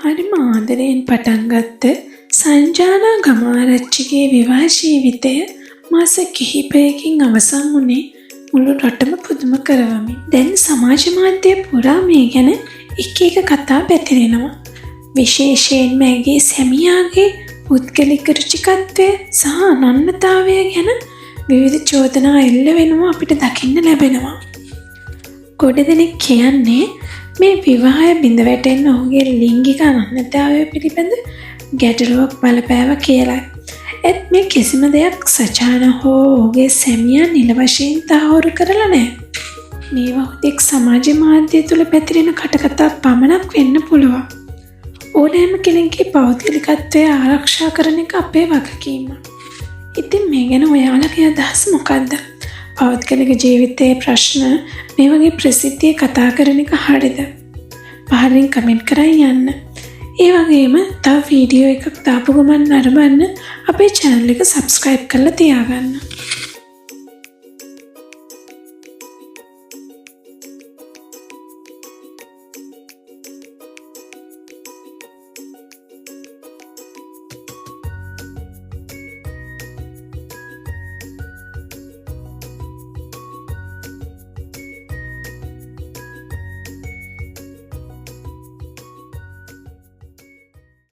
හරිම ආදරයෙන් පටන් ගත්ත සංජානා ගමාරච්චිගේ විවාහ ජීවිතය මාස කිහිපයකින් අවසන් වුණේ මුළු රටම පුදුම කරවමින්. දැන් සමාජ මාධ්‍ය පුරා මේ ගැන එක එක කතා පැතිරෙනවා. විශේෂයෙන්ම ඇගේ සැමියාගේ පුද්ගලික රුචිකත්වය සහ අනන්‍යතාවය ගැන විවිධ චෝදනා එල්ල වෙනවා අපිට දකින්න ලැබෙනවා. ගොඩ දෙනෙක් කියන්නේ මේ විවාහය බිඳ වැටෙන්න ඔහුගේ ලිංගික අනන්‍යතාවය පිළිබඳ ගැටලුවක් බලපෑවා කියලා. ඒත් මේ කිසිම දෙයක් සචාන හෝ ඔහුගේ සැමියා නිල වශයෙන් තහවුරු කරලා නැහැ. මේවා හුදෙක් සමාජ මාධ්‍ය තුල පැතිරෙන කටකතා පමණක් වෙන්න පුළුවන්. ඕනෑම කෙනෙක්ගේ පෞද්ගලිකත්වය ආරක්ෂා කරන එක අපේ වගකීම. ඉතින් මේ ගැන ඔයාලගේ අදහස් මොකක්ද? පෞද්ගලික ජීවිතයේ ප්‍රශ්න මේ වගේ ප්‍රසිද්ධිය කතා කරන එක හරිද? පහලින් කමෙන්ට් කරන් යන්න. ඒ වගේම තව වීඩියෝ එකක් දාපු ගමන් නරඹන්න අපේ channel එක subscribe කරලා තියාගන්න.